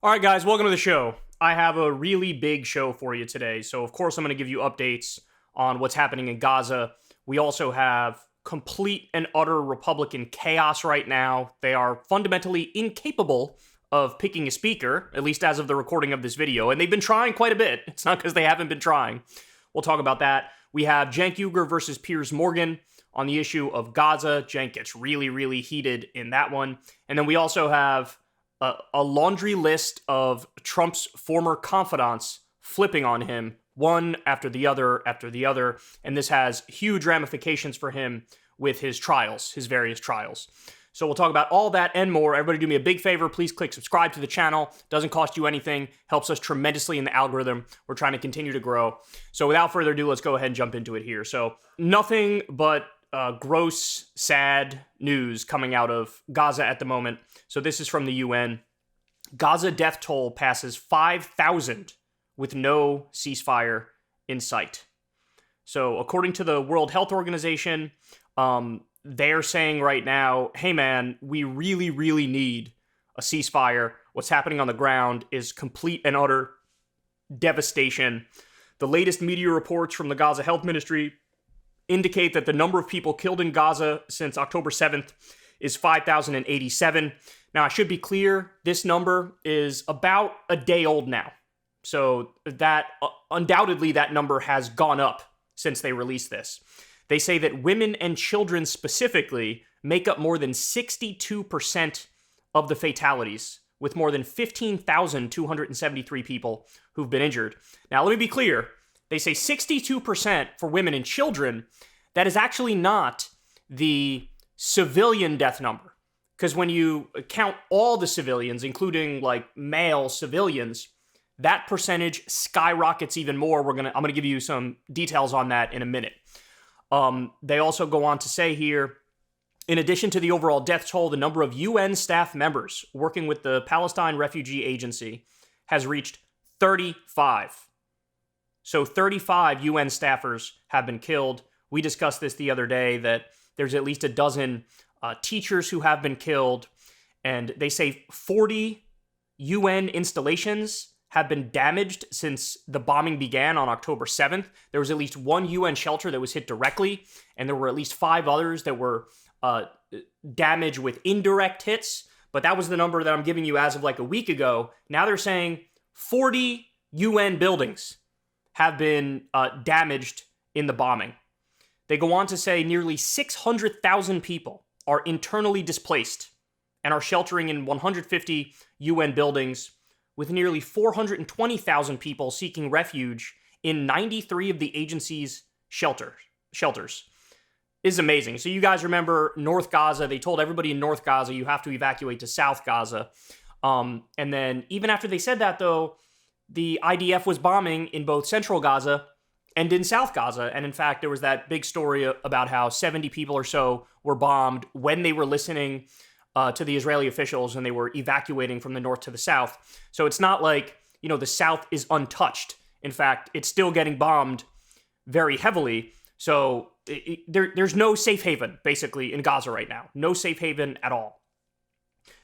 All right, guys, welcome to the show. I have a really big show for you today. So, of course, I'm going to give you updates on what's happening in Gaza. We also have complete and utter Republican chaos right now. They are fundamentally incapable of picking a speaker, at least as of the recording of this video. And they've been trying quite a bit. It's not because they haven't been trying. We'll talk about that. We have Cenk Uygur versus Piers Morgan on the issue of Gaza. Cenk gets really, really heated in that one. And then we also have a laundry list of Trump's former confidants flipping on him, one after the other after the other. And this has huge ramifications for him with his trials, his various trials. So we'll talk about all that and more. Everybody do me a big favor. Please click subscribe to the channel. Doesn't cost you anything. Helps us tremendously in the algorithm. We're trying to continue to grow. So without further ado, let's go ahead and jump into it here. So nothing but gross, sad news coming out of Gaza at the moment. So this is from the UN. Gaza death toll passes 5,000 with no ceasefire in sight. So according to the World Health Organization, they're saying right now, hey man, we really, really need a ceasefire. What's happening on the ground is complete and utter devastation. The latest media reports from the Gaza Health Ministry indicate that the number of people killed in Gaza since October 7th is 5,087. Now, I should be clear, this number is about a day old now. So that undoubtedly that number has gone up since they released this. They say that women and children specifically make up more than 62% of the fatalities, with more than 15,273 people who've been injured. Now, let me be clear. They say 62% for women and children. That is actually not the civilian death number. Because when you count all the civilians, including like male civilians, that percentage skyrockets even more. I'm gonna give you some details on that in a minute. They also go on to say here, in addition to the overall death toll, the number of UN staff members working with the Palestine Refugee Agency has reached 35. So 35 UN staffers have been killed. We discussed this the other day, that there's at least a dozen teachers who have been killed. And they say 40 UN installations have been damaged since the bombing began on October 7th. There was at least one UN shelter that was hit directly, and there were at least 5 others that were damaged with indirect hits. But that was the number that I'm giving you as of like a week ago. Now they're saying 40 UN buildings have been damaged in the bombing. They go on to say nearly 600,000 people are internally displaced and are sheltering in 150 UN buildings, with nearly 420,000 people seeking refuge in 93 of the agency's shelters. This is amazing. So you guys remember North Gaza. They told everybody in North Gaza, you have to evacuate to South Gaza. And then even after they said that, though, the IDF was bombing in both Central Gaza and in South Gaza. And in fact, there was that big story about how 70 people or so were bombed when they were listening to the Israeli officials and they were evacuating from the north to the south. So it's not like, the South is untouched. In fact, it's still getting bombed very heavily. So there's no safe haven, basically, in Gaza right now. No safe haven at all.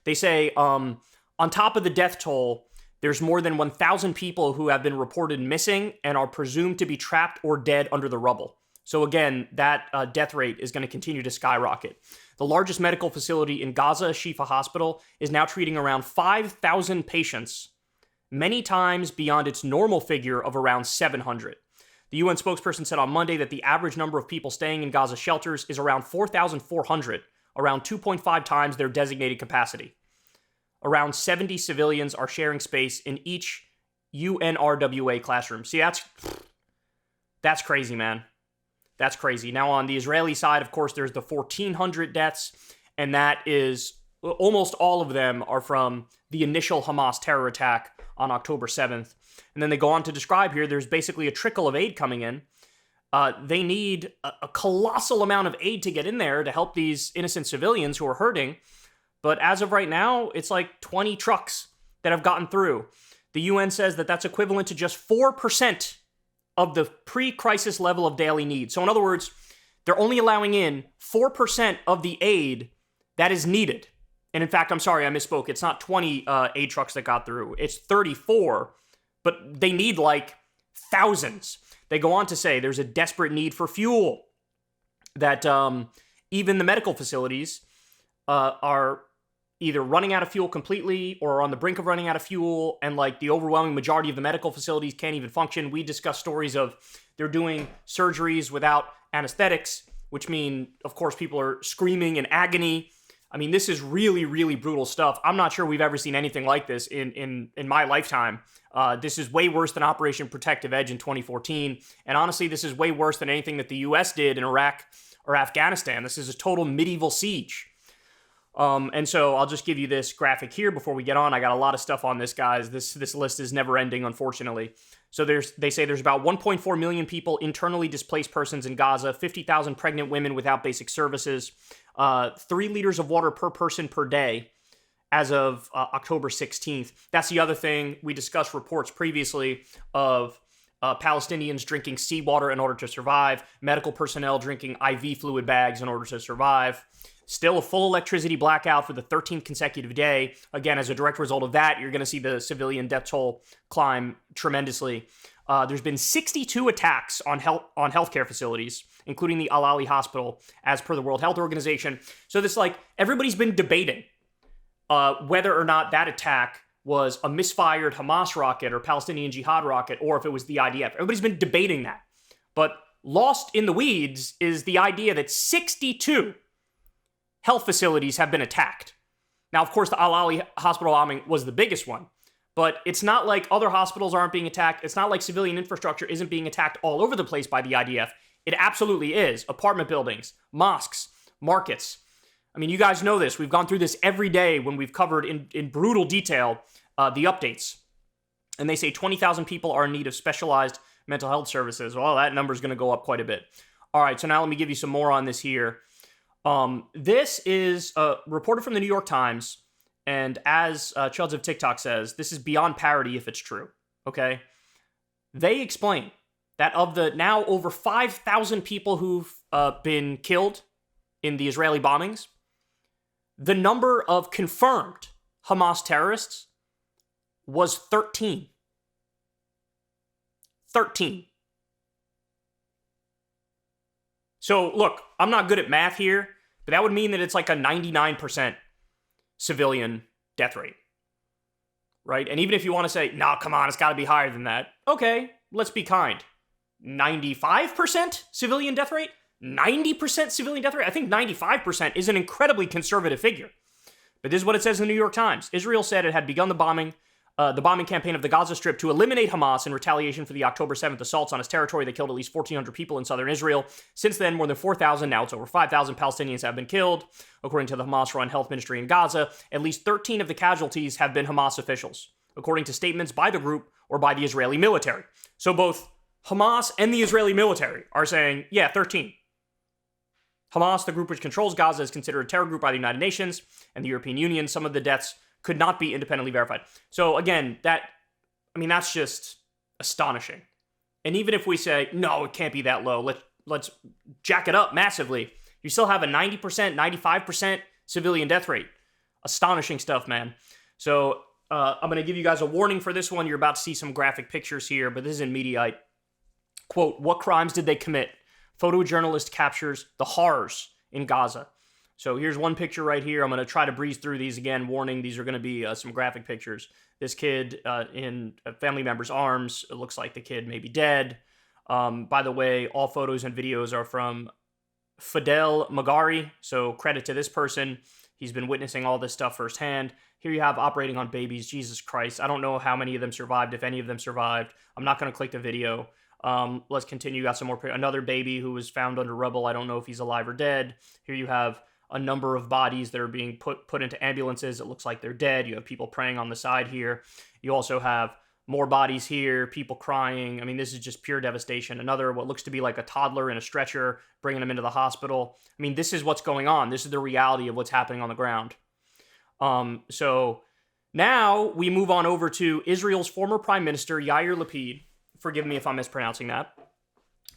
They say on top of the death toll, there's more than 1,000 people who have been reported missing and are presumed to be trapped or dead under the rubble. So again, that death rate is going to continue to skyrocket. The largest medical facility in Gaza, Shifa Hospital, is now treating around 5,000 patients, many times beyond its normal figure of around 700. The UN spokesperson said on Monday that the average number of people staying in Gaza shelters is around 4,400, around 2.5 times their designated capacity. Around 70 civilians are sharing space in each UNRWA classroom. See, that's crazy, man. That's crazy. Now, on the Israeli side, of course, there's the 1,400 deaths, and that is almost all of them are from the initial Hamas terror attack on October 7th. And then they go on to describe here, there's basically a trickle of aid coming in. They need a colossal amount of aid to get in there to help these innocent civilians who are hurting. But as of right now, it's like 20 trucks that have gotten through. The UN says that that's equivalent to just 4% of the pre-crisis level of daily need. So in other words, they're only allowing in 4% of the aid that is needed And in fact, I'm sorry, I misspoke. It's not 20 aid trucks that got through. It's 34, but they need like thousands. They go on to say there's a desperate need for fuel, that even the medical facilities are either running out of fuel completely or are on the brink of running out of fuel, and like the overwhelming majority of the medical facilities can't even function. We discussed stories of they're doing surgeries without anesthetics, which mean, of course, people are screaming in agony. I mean, this is really, really brutal stuff. I'm not sure we've ever seen anything like this in my lifetime. This is way worse than Operation Protective Edge in 2014. And honestly, this is way worse than anything that the U.S. did in Iraq or Afghanistan. This is a total medieval siege. And so I'll just give you this graphic here before we get on. I got a lot of stuff on this, guys. This list is never ending, unfortunately. So they say there's about 1.4 million people, internally displaced persons in Gaza, 50,000 pregnant women without basic services, 3 liters of water per person per day as of October 16th. That's the other thing. We discussed reports previously of Palestinians drinking seawater in order to survive, medical personnel drinking IV fluid bags in order to survive. Still a full electricity blackout for the 13th consecutive day. Again, as a direct result of that, you're going to see the civilian death toll climb tremendously. There's been 62 attacks on healthcare facilities, including the Al Ali Hospital, as per the World Health Organization. So this, like, everybody's been debating whether or not that attack was a misfired Hamas rocket or Palestinian Jihad rocket, or if it was the IDF. Everybody's been debating that. But lost in the weeds is the idea that 62 health facilities have been attacked. Now, of course, the Al Ali hospital bombing was the biggest one, but it's not like other hospitals aren't being attacked. It's not like civilian infrastructure isn't being attacked all over the place by the IDF. It absolutely is. Apartment buildings, mosques, markets. I mean, you guys know this. We've gone through this every day when we've covered in brutal detail the updates. And they say 20,000 people are in need of specialized mental health services. Well, that number is going to go up quite a bit. All right, so now let me give you some more on this here. This is reported from the New York Times, and as Chuds of TikTok says, this is beyond parody if it's true, okay? They explain that of the now over 5,000 people who've been killed in the Israeli bombings, the number of confirmed Hamas terrorists was 13. 13. So, look, I'm not good at math here, but that would mean that it's like a 99% civilian death rate, right? And even if you want to say, no, come on, it's got to be higher than that. Okay, let's be kind. 95% civilian death rate? 90% civilian death rate? I think 95% is an incredibly conservative figure. But this is what it says in the New York Times. Israel said it had begun the bombing campaign of the Gaza Strip to eliminate Hamas in retaliation for the October 7th assaults on its territory that killed at least 1,400 people in southern Israel. Since then, more than 4,000, now it's over 5,000 Palestinians have been killed. According to the Hamas-run health ministry in Gaza, at least 13 of the casualties have been Hamas officials, according to statements by the group or by the Israeli military. So both Hamas and the Israeli military are saying, yeah, 13. Hamas, the group which controls Gaza, is considered a terror group by the United Nations and the European Union. Some of the deaths could not be independently verified. So again, that's just astonishing. And even if we say, no, it can't be that low, let's jack it up massively, you still have a 90%, 95% civilian death rate. Astonishing stuff, man. So I'm going to give you guys a warning for this one. You're about to see some graphic pictures here, but this is in Mediaite. Quote, what crimes did they commit? Photojournalist captures the horrors in Gaza. So here's one picture right here. I'm going to try to breeze through these again. Warning, these are going to be some graphic pictures. This kid in a family member's arms. It looks like the kid may be dead. By the way, all photos and videos are from Fidel Magari. So credit to this person. He's been witnessing all this stuff firsthand. Here you have operating on babies. Jesus Christ. I don't know how many of them survived, if any of them survived. I'm not going to click the video. Let's continue. Got some more. Another baby who was found under rubble. I don't know if he's alive or dead. Here you have a number of bodies that are being put into ambulances. It looks like they're dead. You have people praying on the side here. You also have more bodies here, people crying. I mean, this is just pure devastation. Another, what looks to be like a toddler in a stretcher, bringing them into the hospital. I mean, this is what's going on. This is the reality of what's happening on the ground. So now we move on over to Israel's former prime minister, Yair Lapid. Forgive me if I'm mispronouncing that.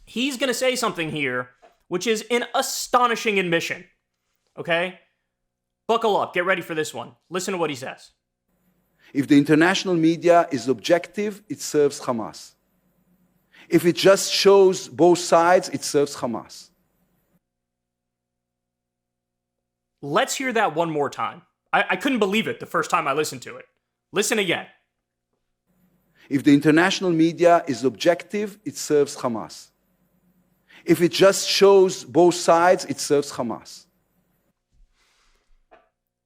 He's going to say something here, which is an astonishing admission. Okay? Buckle up. Get ready for this one. Listen to what he says. If the international media is objective, it serves Hamas. If it just shows both sides, it serves Hamas. Let's hear that one more time. I couldn't believe it the first time I listened to it. Listen again. If the international media is objective, it serves Hamas. If it just shows both sides, it serves Hamas.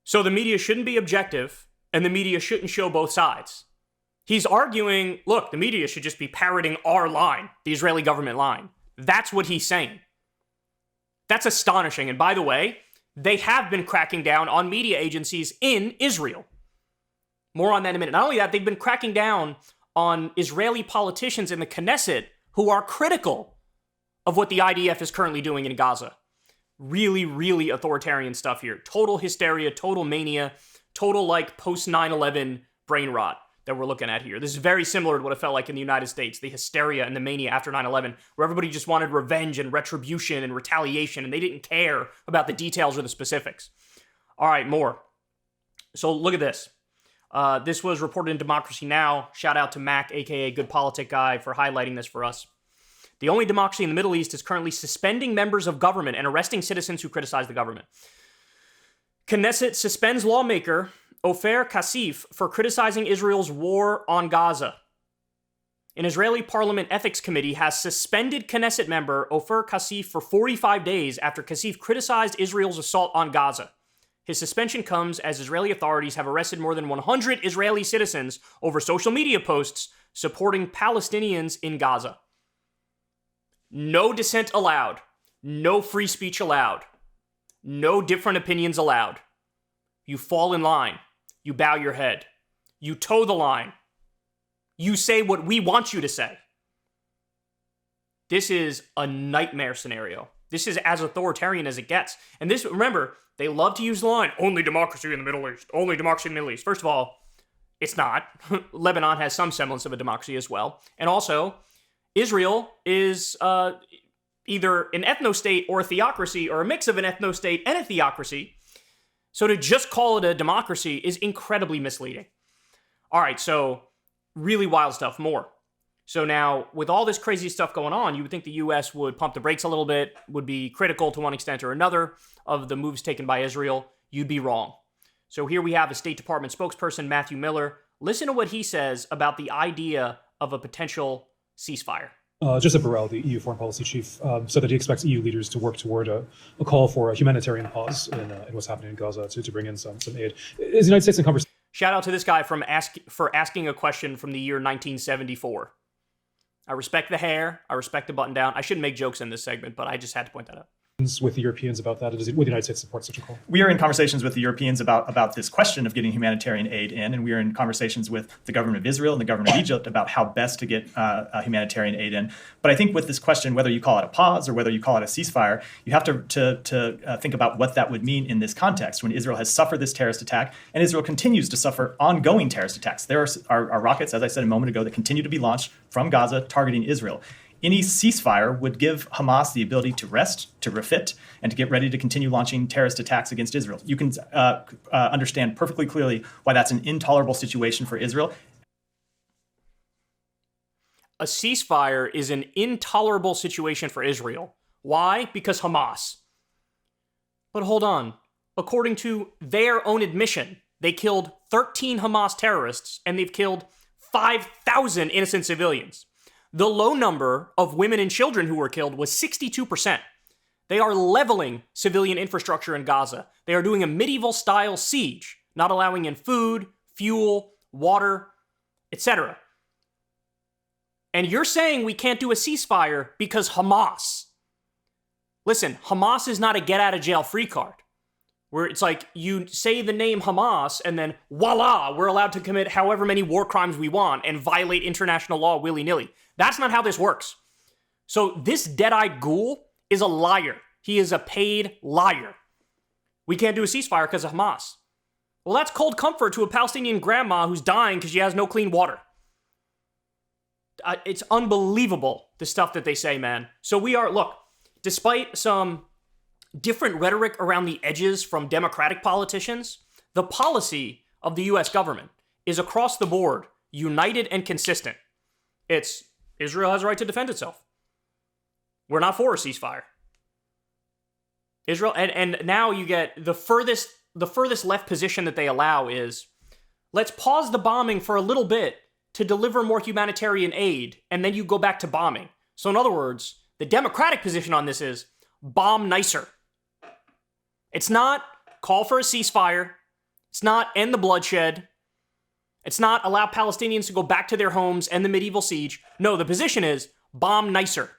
So the media shouldn't be objective, and the media shouldn't show both sides. He's arguing, look, the media should just be parroting our line, the Israeli government line. That's what he's saying. That's astonishing. And by the way, they have been cracking down on media agencies in Israel. More on that in a minute. Not only that, they've been cracking down on Israeli politicians in the Knesset who are critical of what the IDF is currently doing in Gaza. Really, really authoritarian stuff here. Total hysteria, total mania, total like post 9/11 brain rot that we're looking at here. This is very similar to what it felt like in the United States, the hysteria and the mania after 9/11, where everybody just wanted revenge and retribution and retaliation, and they didn't care about the details or the specifics. All right, more. So look at this. This was reported in Democracy Now! Shout out to Mac, aka Good Politic Guy, for highlighting this for us. The only democracy in the Middle East is currently suspending members of government and arresting citizens who criticize the government. Knesset suspends lawmaker Ofer Kasif for criticizing Israel's war on Gaza. An Israeli Parliament Ethics Committee has suspended Knesset member Ofer Kasif for 45 days after Kasif criticized Israel's assault on Gaza. His suspension comes as Israeli authorities have arrested more than 100 Israeli citizens over social media posts supporting Palestinians in Gaza. No dissent allowed. No free speech allowed. No different opinions allowed. You fall in line. You bow your head. You toe the line. You say what we want you to say. This is a nightmare scenario. This is as authoritarian as it gets. And this, remember, they love to use the line, only democracy in the Middle East. Only democracy in the Middle East. First of all, it's not. Lebanon has some semblance of a democracy as well. And also, Israel is either an ethno-state or a theocracy, or a mix of an ethno-state and a theocracy. So to just call it a democracy is incredibly misleading. All right, so really wild stuff. More. So now, with all this crazy stuff going on, you would think the U.S. would pump the brakes a little bit, would be critical to one extent or another of the moves taken by Israel. You'd be wrong. So here we have a State Department spokesperson, Matthew Miller. Listen to what he says about the idea of a potential ceasefire. Joseph Borrell, the EU foreign policy chief, said that he expects EU leaders to work toward a call for a humanitarian pause in what's happening in Gaza to bring in some aid. Is the United States in conversation? Shout out to this guy for asking a question from the year 1974. I respect the hair. I respect the button down. I shouldn't make jokes in this segment, but I just had to point that out. With the Europeans about that? Would the United States support such a call? We are in conversations with the Europeans about this question of getting humanitarian aid in, and we are in conversations with the government of Israel and the government of Egypt about how best to get humanitarian aid in. But I think with this question, whether you call it a pause or whether you call it a ceasefire, you have to think about what that would mean in this context when Israel has suffered this terrorist attack, and Israel continues to suffer ongoing terrorist attacks. There are rockets, as I said a moment ago, that continue to be launched from Gaza targeting Israel. Any ceasefire would give Hamas the ability to rest, to refit, and to get ready to continue launching terrorist attacks against Israel. You can understand perfectly clearly why that's an intolerable situation for Israel. A ceasefire is an intolerable situation for Israel. Why? Because Hamas. But hold on. According to their own admission, they killed 13 Hamas terrorists, and they've killed 5,000 innocent civilians. The low number of women and children who were killed was 62%. They are leveling civilian infrastructure in Gaza. They are doing a medieval-style siege, not allowing in food, fuel, water, etc. And you're saying we can't do a ceasefire because Hamas. Listen, Hamas is not a get-out-of-jail-free card, where it's like you say the name Hamas and then voila, we're allowed to commit however many war crimes we want and violate international law willy-nilly. That's not how this works. So this dead-eyed ghoul is a liar. He is a paid liar. We can't do a ceasefire because of Hamas. Well, that's cold comfort to a Palestinian grandma who's dying because she has no clean water. It's unbelievable, the stuff that they say, man. So we are, look, despite some different rhetoric around the edges from Democratic politicians, the policy of the U.S. government is across the board united and consistent. It's Israel has a right to defend itself. We're not for a ceasefire. Israel, and now you get the furthest left position that they allow is, let's pause the bombing for a little bit to deliver more humanitarian aid, and then you go back to bombing. So in other words, the Democratic position on this is bomb nicer. It's not call for a ceasefire. It's not end the bloodshed. It's not allow Palestinians to go back to their homes and the medieval siege. No, the position is bomb nicer.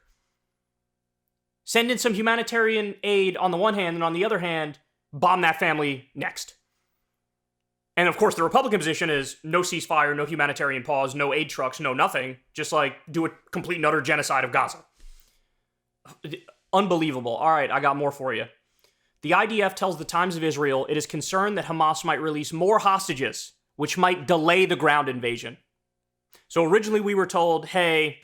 Send in some humanitarian aid on the one hand, and on the other hand, bomb that family next. And of course, the Republican position is no ceasefire, no humanitarian pause, no aid trucks, no nothing. Just like do a complete and utter genocide of Gaza. Unbelievable. All right, I got more for you. The IDF tells the Times of Israel it is concerned that Hamas might release more hostages, which might delay the ground invasion. So originally we were told, hey,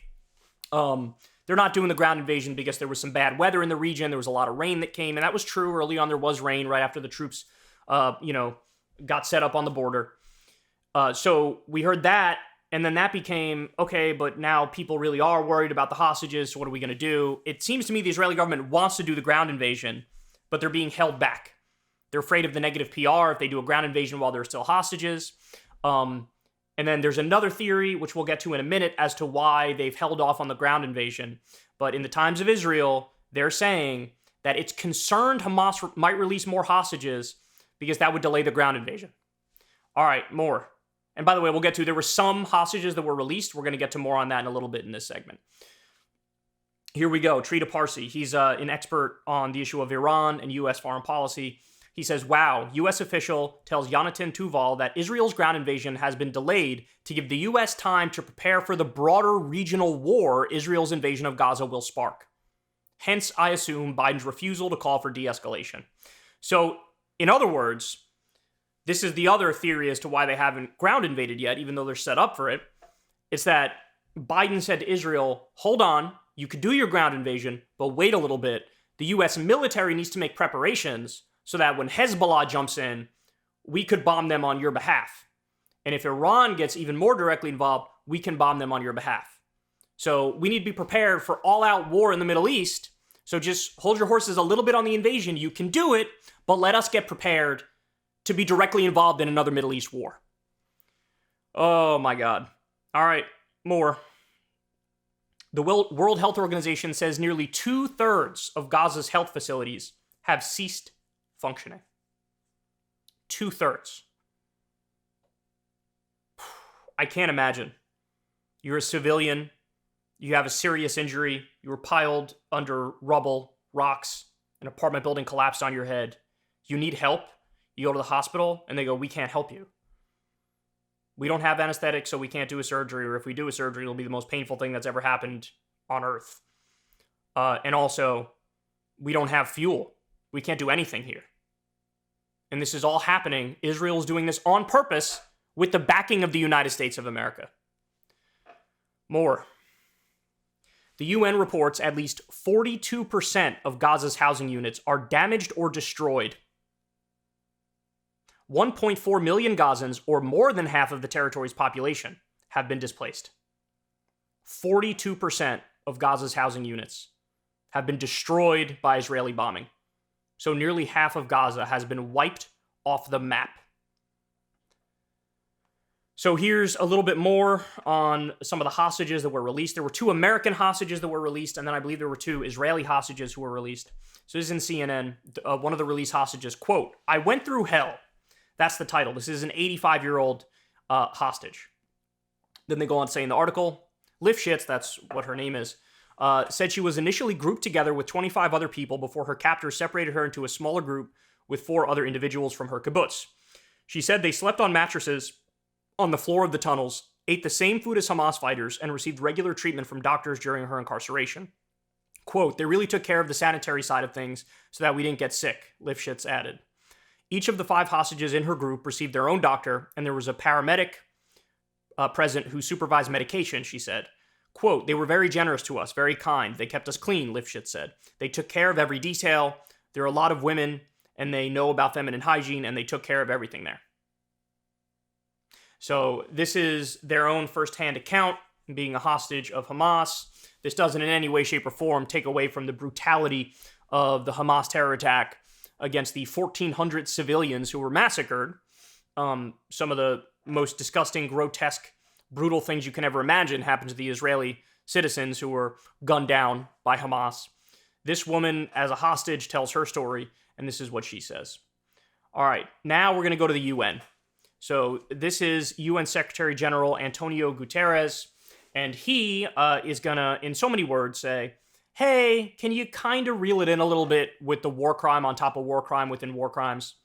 they're not doing the ground invasion because there was some bad weather in the region. There was a lot of rain that came, and that was true. Early on, there was rain right after the troops, got set up on the border. So we heard that, and then that became, okay, but now people really are worried about the hostages, so what are we going to do? It seems to me the Israeli government wants to do the ground invasion, but they're being held back. They're afraid of the negative PR if they do a ground invasion while there are still hostages. And then there's another theory, which we'll get to in a minute, as to why they've held off on the ground invasion. But in the Times of Israel, they're saying that it's concerned Hamas might release more hostages because that would delay the ground invasion. All right, more. And by the way, there were some hostages that were released. We're going to get to more on that in a little bit in this segment. Here we go. Trita Parsi. He's an expert on the issue of Iran and U.S. foreign policy. He says, wow, U.S. official tells Yonatan Tuval that Israel's ground invasion has been delayed to give the U.S. time to prepare for the broader regional war Israel's invasion of Gaza will spark. Hence, I assume, Biden's refusal to call for de-escalation. So, in other words, this is the other theory as to why they haven't ground invaded yet, even though they're set up for it. It's that Biden said to Israel, hold on, you could do your ground invasion, but wait a little bit. The U.S. military needs to make preparations so that when Hezbollah jumps in, we could bomb them on your behalf. And if Iran gets even more directly involved, we can bomb them on your behalf. So we need to be prepared for all-out war in the Middle East. So just hold your horses a little bit on the invasion. You can do it, but let us get prepared to be directly involved in another Middle East war. Oh my God. All right, more. The World Health Organization says nearly 2/3 of Gaza's health facilities have ceased functioning. 2/3. I can't imagine. You're a civilian. You have a serious injury. You were piled under rubble, rocks. An apartment building collapsed on your head. You need help. You go to the hospital and they go, we can't help you. We don't have anesthetic, so we can't do a surgery. Or if we do a surgery, it'll be the most painful thing that's ever happened on Earth. And also, we don't have fuel. We can't do anything here. And this is all happening. Israel is doing this on purpose with the backing of the United States of America. More. The UN reports at least 42% of Gaza's housing units are damaged or destroyed. 1.4 million Gazans, or more than half of the territory's population, have been displaced. 42% of Gaza's housing units have been destroyed by Israeli bombing. So nearly half of Gaza has been wiped off the map. So here's a little bit more on some of the hostages that were released. There were 2 American hostages that were released, and then I believe there were 2 Israeli hostages who were released. So this is in CNN. One of the released hostages, quote, I went through hell. That's the title. This is an 85-year-old hostage. Then they go on to say in the article, Lifshitz, that's what her name is, said she was initially grouped together with 25 other people before her captors separated her into a smaller group with 4 other individuals from her kibbutz. She said they slept on mattresses on the floor of the tunnels, ate the same food as Hamas fighters, and received regular treatment from doctors during her incarceration. Quote, they really took care of the sanitary side of things so that we didn't get sick, Lifshitz added. Each of the 5 hostages in her group received their own doctor, and there was a paramedic present who supervised medication, she said. Quote, they were very generous to us, very kind. They kept us clean, Lifshitz said. They took care of every detail. There are a lot of women, and they know about feminine hygiene, and they took care of everything there. So this is their own firsthand account, being a hostage of Hamas. This doesn't in any way, shape, or form take away from the brutality of the Hamas terror attack against the 1,400 civilians who were massacred. Some of the most disgusting, grotesque, brutal things you can ever imagine happened to the Israeli citizens who were gunned down by Hamas. This woman, as a hostage, tells her story, and this is what she says. All right, now we're going to go to the UN. So this is UN Secretary General Antonio Guterres, and he is going to, in so many words, say, hey, can you kind of reel it in a little bit with the war crime on top of war crime within war crimes?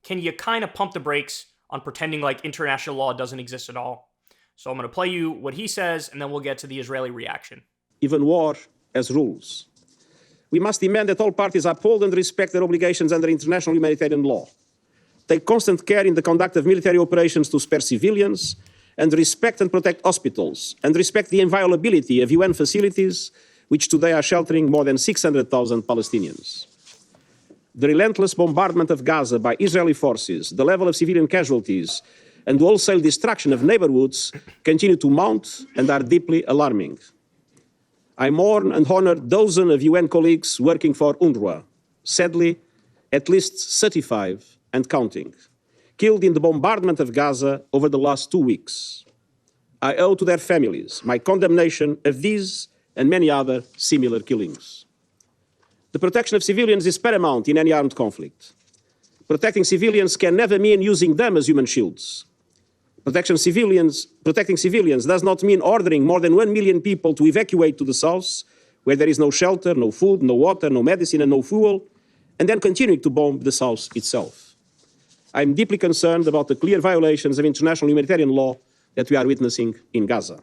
Can you kind of pump the brakes on pretending like international law doesn't exist at all? So I'm going to play you what he says, and then we'll get to the Israeli reaction. Even war has rules. We must demand that all parties uphold and respect their obligations under international humanitarian law, take constant care in the conduct of military operations to spare civilians, and respect and protect hospitals, and respect the inviolability of UN facilities, which today are sheltering more than 600,000 Palestinians. The relentless bombardment of Gaza by Israeli forces, the level of civilian casualties, and the wholesale destruction of neighborhoods continue to mount and are deeply alarming. I mourn and honor dozens of UN colleagues working for UNRWA. Sadly, at least 35 and counting, killed in the bombardment of Gaza over the last 2 weeks. I owe to their families my condemnation of these and many other similar killings. The protection of civilians is paramount in any armed conflict. Protecting civilians can never mean using them as human shields. Protecting civilians does not mean ordering more than 1 million people to evacuate to the south, where there is no shelter, no food, no water, no medicine, and no fuel, and then continuing to bomb the south itself. I am deeply concerned about the clear violations of international humanitarian law that we are witnessing in Gaza.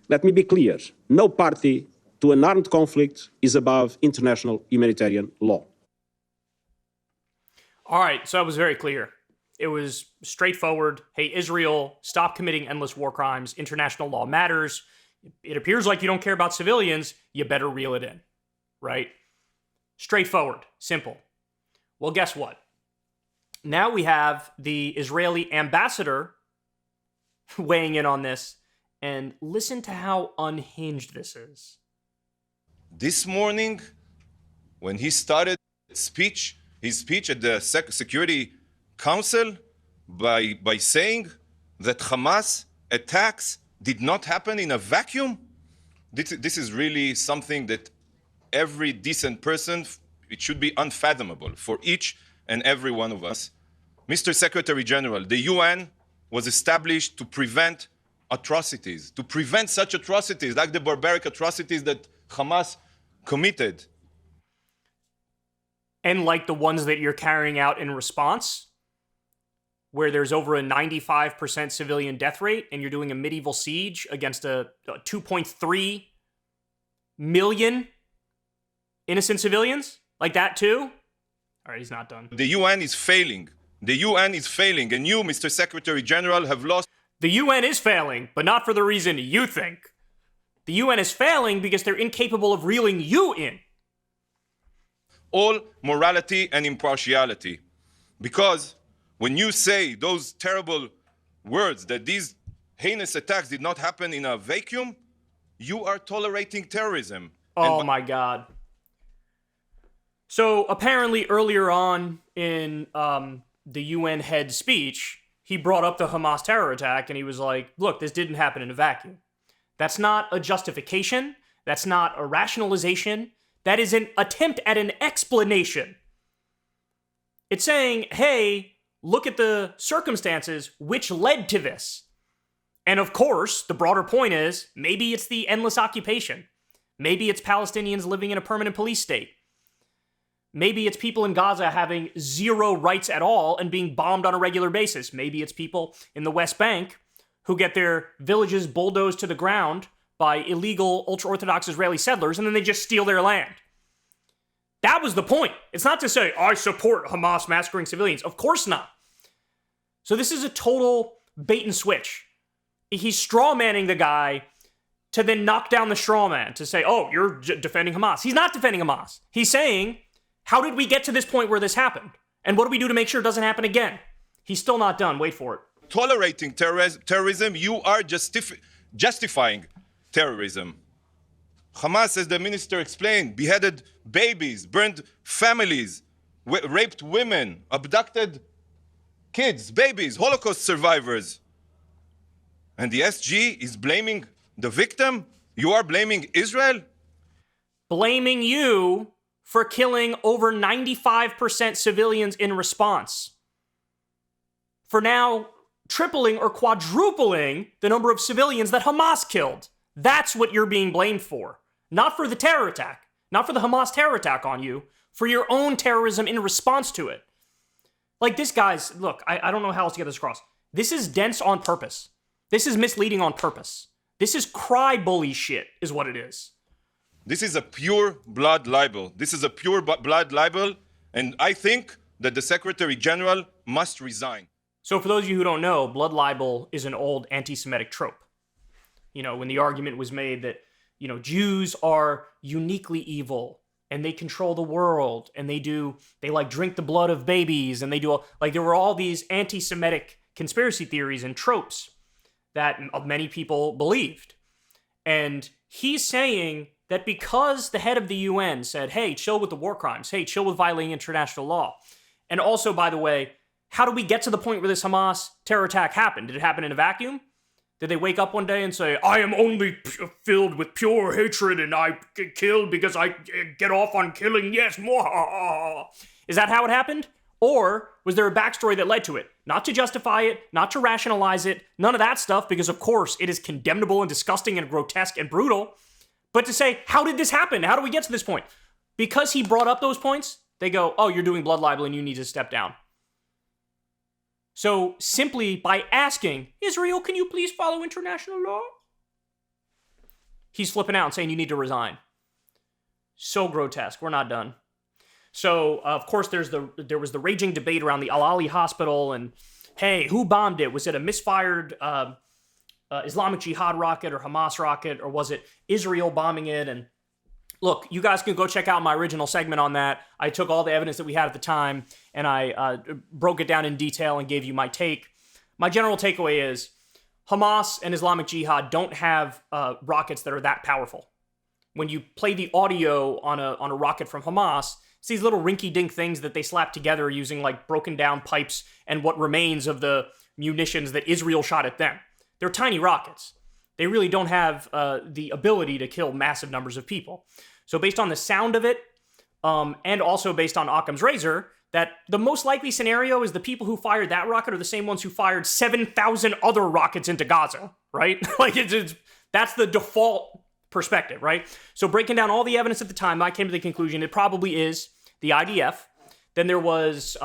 Let me be clear, no party to an armed conflict is above international humanitarian law. All right, so that was very clear. It was straightforward. Hey, Israel, stop committing endless war crimes. International law matters. It appears like you don't care about civilians. You better reel it in, right? Straightforward, simple. Well, guess what? Now we have the Israeli ambassador weighing in on this, and listen to how unhinged this is. This morning, when he started his speech at the Security Council by saying that Hamas attacks did not happen in a vacuum, this is really something that every decent person, it should be unfathomable for each and every one of us. Mr. Secretary General, the UN was established to prevent atrocities, to prevent such atrocities like the barbaric atrocities that Hamas committed. And like the ones that you're carrying out in response, where there's over a 95% civilian death rate, and you're doing a medieval siege against a 2.3 million innocent civilians? Like that too? All right, he's not done. The UN is failing. The UN is failing, and you, Mr. Secretary General, have lost. The UN is failing, but not for the reason you think. The UN is failing because they're incapable of reeling you in. All morality and impartiality. Because when you say those terrible words that these heinous attacks did not happen in a vacuum, you are tolerating terrorism. Oh my God. So apparently earlier on in the UN head speech, he brought up the Hamas terror attack and he was like, look, this didn't happen in a vacuum. That's not a justification. That's not a rationalization. That is an attempt at an explanation. It's saying, hey, look at the circumstances which led to this. And of course, the broader point is, maybe it's the endless occupation. Maybe it's Palestinians living in a permanent police state. Maybe it's people in Gaza having zero rights at all and being bombed on a regular basis. Maybe it's people in the West Bank who get their villages bulldozed to the ground by illegal ultra-Orthodox Israeli settlers, and then they just steal their land. That was the point. It's not to say, I support Hamas massacring civilians. Of course not. So this is a total bait and switch. He's straw-manning the guy to then knock down the straw man, to say, oh, you're defending Hamas. He's not defending Hamas. He's saying, How did we get to this point where this happened? And what do we do to make sure it doesn't happen again? He's still not done. Wait for it. Tolerating terrorism, you are justifying terrorism. Hamas, as the minister explained, beheaded babies, burned families, raped women, abducted kids, babies, Holocaust survivors. And the SG is blaming the victim? You are blaming Israel? Blaming you for killing over 95% civilians in response. For now, tripling or quadrupling the number of civilians that Hamas killed. That's what you're being blamed for. Not for the terror attack. Not for the Hamas terror attack on you. For your own terrorism in response to it. Like this guy's, look, I don't know how else to get this across. This is dense on purpose. This is misleading on purpose. This is cry bully shit, is what it is. This is a pure blood libel. This is a pure blood libel, and I think that the Secretary General must resign. So for those of you who don't know, blood libel is an old anti-Semitic trope. You know, when the argument was made that, you know, Jews are uniquely evil and they control the world and they like drink the blood of babies and they do, like there were all these anti-Semitic conspiracy theories and tropes that many people believed. And he's saying that because the head of the UN said, hey, chill with the war crimes, hey, chill with violating international law. And also, by the way, how do we get to the point where this Hamas terror attack happened? Did it happen in a vacuum? Did they wake up one day and say, I am only filled with pure hatred and I get killed because I get off on killing? Yes, more. Is that how it happened? Or was there a backstory that led to it? Not to justify it, not to rationalize it, none of that stuff, because of course it is condemnable and disgusting and grotesque and brutal. But to say, how did this happen? How do we get to this point? Because he brought up those points, they go, oh, you're doing blood libel and you need to step down. So simply by asking, Israel, can you please follow international law? He's flipping out and saying you need to resign. So grotesque. We're not done. So, of course, there was the raging debate around the Al-Ali hospital and, hey, who bombed it? Was it a misfired Islamic Jihad rocket or Hamas rocket, or was it Israel bombing it? And look, you guys can go check out my original segment on that. I took all the evidence that we had at the time, and I broke it down in detail and gave you my take. My general takeaway is Hamas and Islamic Jihad don't have rockets that are that powerful. When you play the audio on a rocket from Hamas, it's these little rinky-dink things that they slap together using like broken down pipes and what remains of the munitions that Israel shot at them. They're tiny rockets. They really don't have the ability to kill massive numbers of people. So based on the sound of it, and also based on Occam's razor, that the most likely scenario is the people who fired that rocket are the same ones who fired 7,000 other rockets into Gaza, right? Like that's the default perspective, right? So breaking down all the evidence at the time, I came to the conclusion it probably is the IDF. Then there was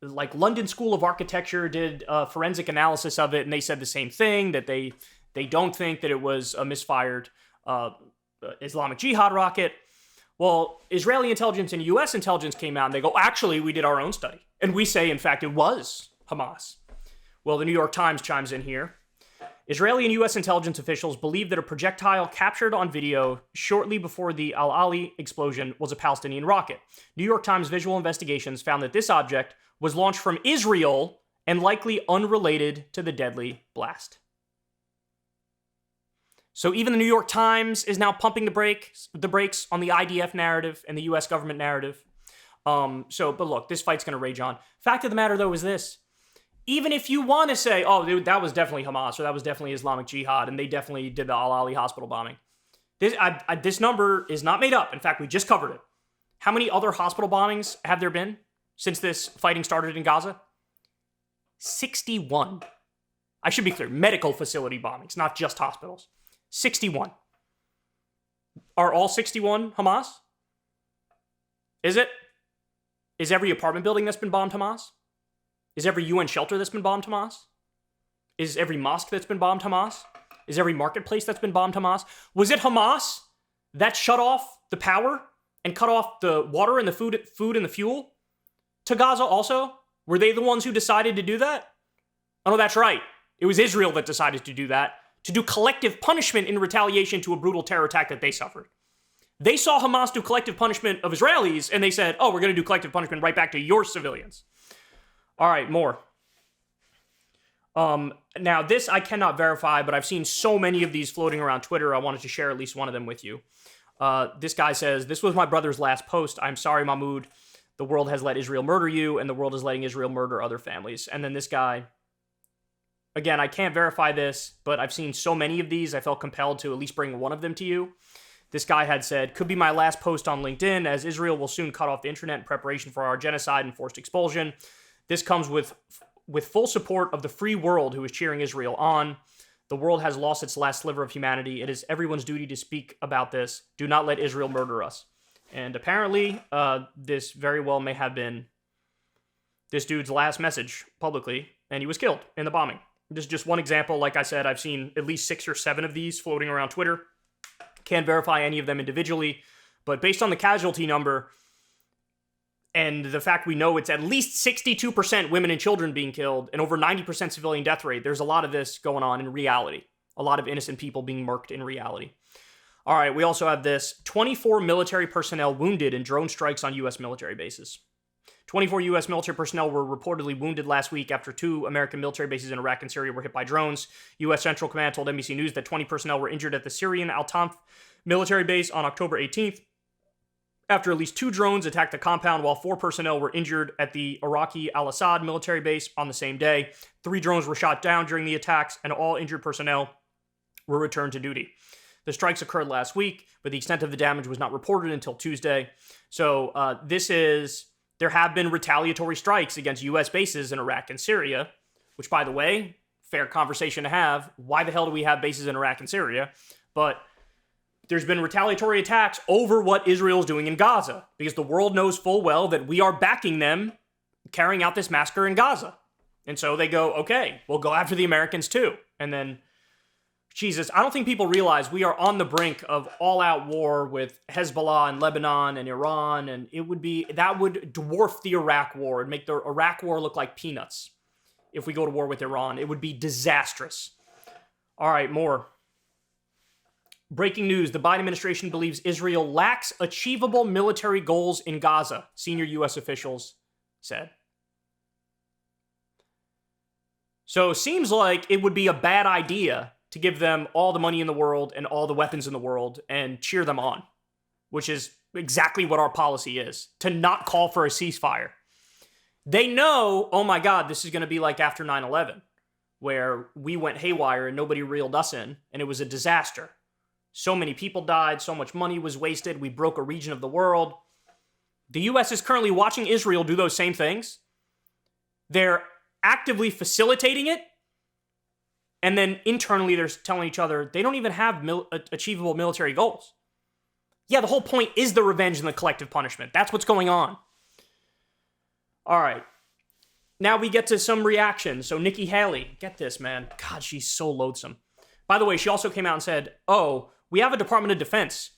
like London School of Architecture did a forensic analysis of it, and they said the same thing, that they don't think that it was a misfired Islamic Jihad rocket. Well, Israeli intelligence and US intelligence came out and they go, actually, we did our own study. And we say, in fact, it was Hamas. Well, the New York Times chimes in here. Israeli and US intelligence officials believe that a projectile captured on video shortly before the Al-Ali explosion was a Palestinian rocket. New York Times visual investigations found that this object was launched from Israel and likely unrelated to the deadly blast. So even the New York Times is now pumping the brakes on the IDF narrative and the US government narrative. But look, this fight's going to rage on. Fact of the matter, though, is this. Even if you want to say, oh, dude, that was definitely Hamas or that was definitely Islamic Jihad and they definitely did the Al-Ali hospital bombing, this number is not made up. In fact, we just covered it. How many other hospital bombings have there been since this fighting started in Gaza? 61. I should be clear, medical facility bombings, not just hospitals. 61. Are all 61 Hamas? Is it? Is every apartment building that's been bombed Hamas? Is every UN shelter that's been bombed Hamas? Is every mosque that's been bombed Hamas? Is every marketplace that's been bombed Hamas? Was it Hamas that shut off the power and cut off the water and the food and the fuel to Gaza also? Were they the ones who decided to do that? Oh, no, that's right. It was Israel that decided to do that, to do collective punishment in retaliation to a brutal terror attack that they suffered. They saw Hamas do collective punishment of Israelis, and they said, oh, we're going to do collective punishment right back to your civilians. All right, more. Now, this I cannot verify, but I've seen so many of these floating around Twitter, I wanted to share at least one of them with you. This guy says, this was my brother's last post. I'm sorry, Mahmoud. The world has let Israel murder you, and the world is letting Israel murder other families. And then this guy, again, I can't verify this, but I've seen so many of these, I felt compelled to at least bring one of them to you. This guy had said, could be my last post on LinkedIn, as Israel will soon cut off the internet in preparation for our genocide and forced expulsion. This comes with full support of the free world who is cheering Israel on. The world has lost its last sliver of humanity. It is everyone's duty to speak about this. Do not let Israel murder us. And apparently, this very well may have been this dude's last message publicly, and he was killed in the bombing. This is just one example. Like I said, I've seen at least 6 or 7 of these floating around Twitter. Can't verify any of them individually, but based on the casualty number and the fact we know it's at least 62% women and children being killed and over 90% civilian death rate, there's a lot of this going on in reality. A lot of innocent people being murked in reality. All right, we also have this. 24 military personnel wounded in drone strikes on U.S. military bases. 24 U.S. military personnel were reportedly wounded last week after 2 American military bases in Iraq and Syria were hit by drones. U.S. Central Command told NBC News that 20 personnel were injured at the Syrian Al-Tanf military base on October 18th after at least 2 drones attacked the compound, while 4 personnel were injured at the Iraqi Al-Assad military base on the same day. 3 drones were shot down during the attacks, and all injured personnel were returned to duty. The strikes occurred last week, but the extent of the damage was not reported until Tuesday. So there have been retaliatory strikes against U.S. bases in Iraq and Syria, which, by the way, fair conversation to have. Why the hell do we have bases in Iraq and Syria? But there's been retaliatory attacks over what Israel's doing in Gaza, because the world knows full well that we are backing them carrying out this massacre in Gaza. And so they go, okay, we'll go after the Americans too. And then, Jesus, I don't think people realize we are on the brink of all-out war with Hezbollah and Lebanon and Iran, and that would dwarf the Iraq war and make the Iraq war look like peanuts. If we go to war with Iran, it would be disastrous. All right, more. Breaking news, the Biden administration believes Israel lacks achievable military goals in Gaza, senior U.S. officials said. So it seems like it would be a bad idea to give them all the money in the world and all the weapons in the world and cheer them on, which is exactly what our policy is, to not call for a ceasefire. They know, oh my God, this is going to be like after 9/11, where we went haywire and nobody reeled us in, and it was a disaster. So many people died, so much money was wasted, we broke a region of the world. The U.S. is currently watching Israel do those same things. They're actively facilitating it. And then internally, they're telling each other they don't even have achievable military goals. Yeah, the whole point is the revenge and the collective punishment. That's what's going on. All right. Now we get to some reactions. So Nikki Haley, get this, man. God, she's so loathsome. By the way, she also came out and said, oh, we have a Department of Defense.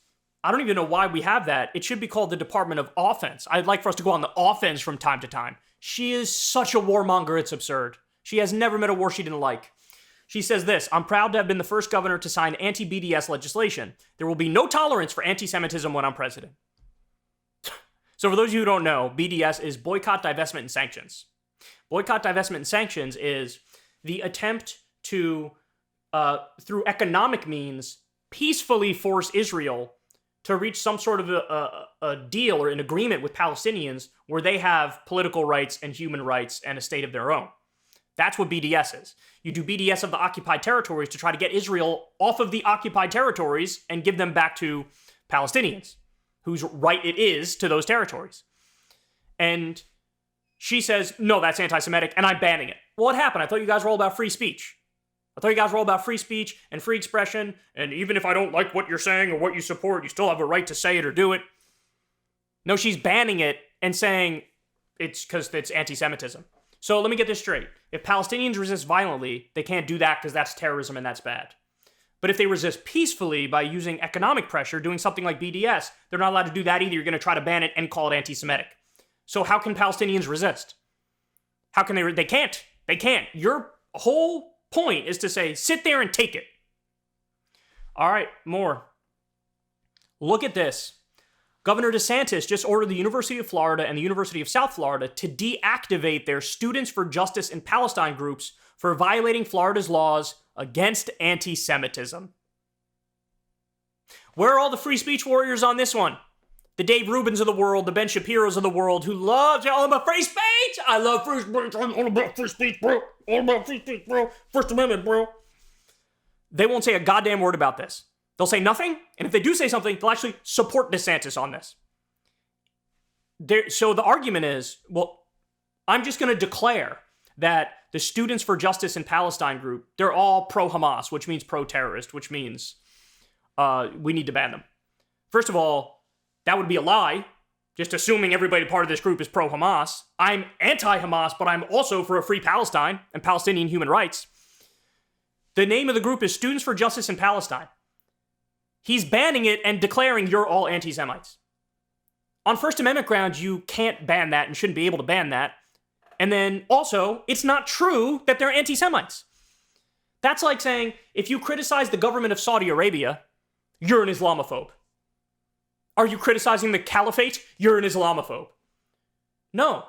I don't even know why we have that. It should be called the Department of Offense. I'd like for us to go on the offense from time to time. She is such a warmonger, it's absurd. She has never met a war she didn't like. She says this, I'm proud to have been the first governor to sign anti-BDS legislation. There will be no tolerance for anti-Semitism when I'm president. So for those of you who don't know, BDS is boycott, divestment, and sanctions. Boycott, divestment, and sanctions is the attempt to, through economic means, peacefully force Israel to reach some sort of a deal or an agreement with Palestinians where they have political rights and human rights and a state of their own. That's what BDS is. You do BDS of the occupied territories to try to get Israel off of the occupied territories and give them back to Palestinians, whose right it is to those territories. And she says, no, that's anti-Semitic, and I'm banning it. Well, what happened? I thought you guys were all about free speech. I thought you guys were all about free speech and free expression, and even if I don't like what you're saying or what you support, you still have a right to say it or do it. No, she's banning it and saying it's because it's anti-Semitism. So let me get this straight. If Palestinians resist violently, they can't do that because that's terrorism and that's bad. But if they resist peacefully by using economic pressure, doing something like BDS, they're not allowed to do that either. You're going to try to ban it and call it anti-Semitic. So how can Palestinians resist? How can they? They can't. They can't. Your whole point is to say, sit there and take it. All right, more. Look at this. Governor DeSantis just ordered the University of Florida and the University of South Florida to deactivate their Students for Justice in Palestine groups for violating Florida's laws against anti-Semitism. Where are all the free speech warriors on this one? The Dave Rubins of the world, the Ben Shapiros of the world, who love all about free speech. I love free speech. I'm all about free speech, bro. All about free speech, bro. First Amendment, bro. They won't say a goddamn word about this. They'll say nothing, and if they do say something, they'll actually support DeSantis on this. So the argument is, well, I'm just going to declare that the Students for Justice in Palestine group, they're all pro-Hamas, which means pro-terrorist, which means we need to ban them. First of all, that would be a lie, just assuming everybody part of this group is pro-Hamas. I'm anti-Hamas, but I'm also for a free Palestine and Palestinian human rights. The name of the group is Students for Justice in Palestine. He's banning it and declaring you're all anti-Semites. On First Amendment grounds, you can't ban that and shouldn't be able to ban that. And then also, it's not true that they're anti-Semites. That's like saying, if you criticize the government of Saudi Arabia, you're an Islamophobe. Are you criticizing the caliphate? You're an Islamophobe. No,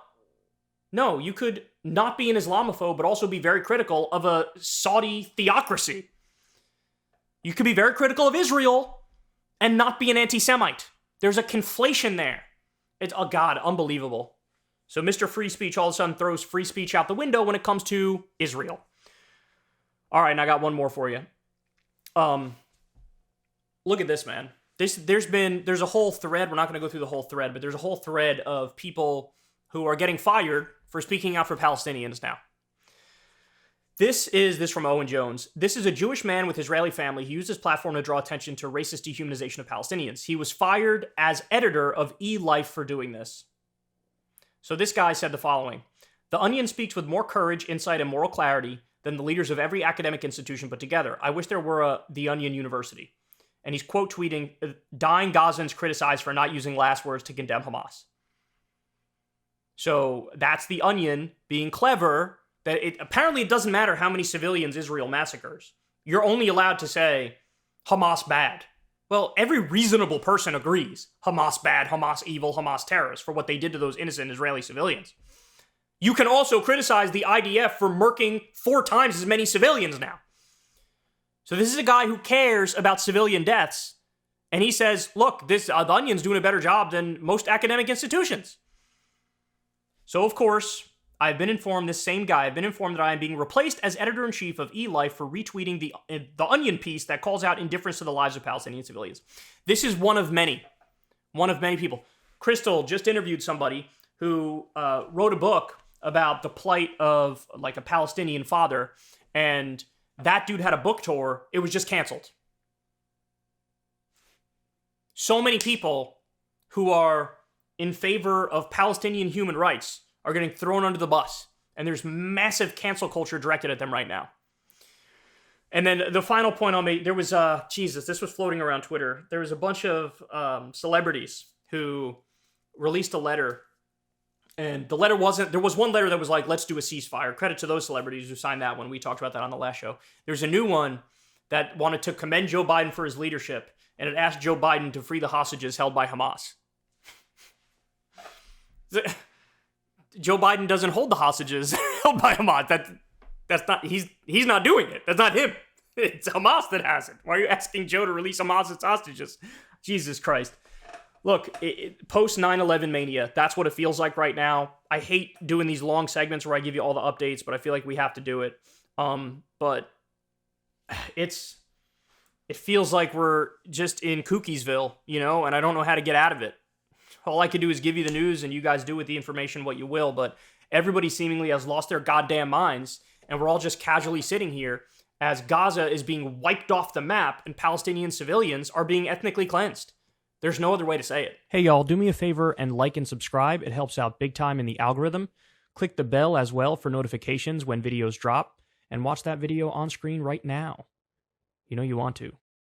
you could not be an Islamophobe, but also be very critical of a Saudi theocracy. You could be very critical of Israel and not be an anti-Semite. There's a conflation there. It's, oh God, unbelievable. So Mr. Free Speech all of a sudden throws free speech out the window when it comes to Israel. All right, and I got one more for you. Look at this, man. There's a whole thread. We're not going to go through the whole thread, but there's a whole thread of people who are getting fired for speaking out for Palestinians now. This from Owen Jones. This is a Jewish man with Israeli family. He used his platform to draw attention to racist dehumanization of Palestinians. He was fired as editor of eLife for doing this. So this guy said the following: "The Onion speaks with more courage, insight, and moral clarity than the leaders of every academic institution put together. I wish there were a The Onion University." And he's quote tweeting, "Dying Gazans criticized for not using last words to condemn Hamas." So that's The Onion being clever. That apparently it doesn't matter how many civilians Israel massacres. You're only allowed to say, Hamas bad. Well, every reasonable person agrees. Hamas bad, Hamas evil, Hamas terrorists for what they did to those innocent Israeli civilians. You can also criticize the IDF for murking 4 times as many civilians now. So this is a guy who cares about civilian deaths. And he says, look, The Onion's doing a better job than most academic institutions. So, of course, I've been informed that I am being replaced as editor-in-chief of eLife for retweeting the Onion piece that calls out indifference to the lives of Palestinian civilians. This is one of many people. Crystal just interviewed somebody who wrote a book about the plight of like a Palestinian father, and that dude had a book tour. It was just canceled. So many people who are in favor of Palestinian human rights are getting thrown under the bus. And there's massive cancel culture directed at them right now. And then the final point I'll make, there was, this was floating around Twitter. There was a bunch of celebrities who released a letter. And the letter there was one letter that was like, let's do a ceasefire. Credit to those celebrities who signed that one. We talked about that on the last show. There's a new one that wanted to commend Joe Biden for his leadership. And it asked Joe Biden to free the hostages held by Hamas. Joe Biden doesn't hold the hostages held by Hamas. That's not, he's not doing it. That's not him. It's Hamas that has it. Why are you asking Joe to release Hamas's hostages? Jesus Christ. Look, post 9/11 mania, that's what it feels like right now. I hate doing these long segments where I give you all the updates, but I feel like we have to do it. But it feels like we're just in Cookiesville, and I don't know how to get out of it. All I can do is give you the news, and you guys do with the information what you will, but everybody seemingly has lost their goddamn minds, and we're all just casually sitting here as Gaza is being wiped off the map and Palestinian civilians are being ethnically cleansed. There's no other way to say it. Hey, y'all, do me a favor and like and subscribe. It helps out big time in the algorithm. Click the bell as well for notifications when videos drop, and watch that video on screen right now. You know you want to.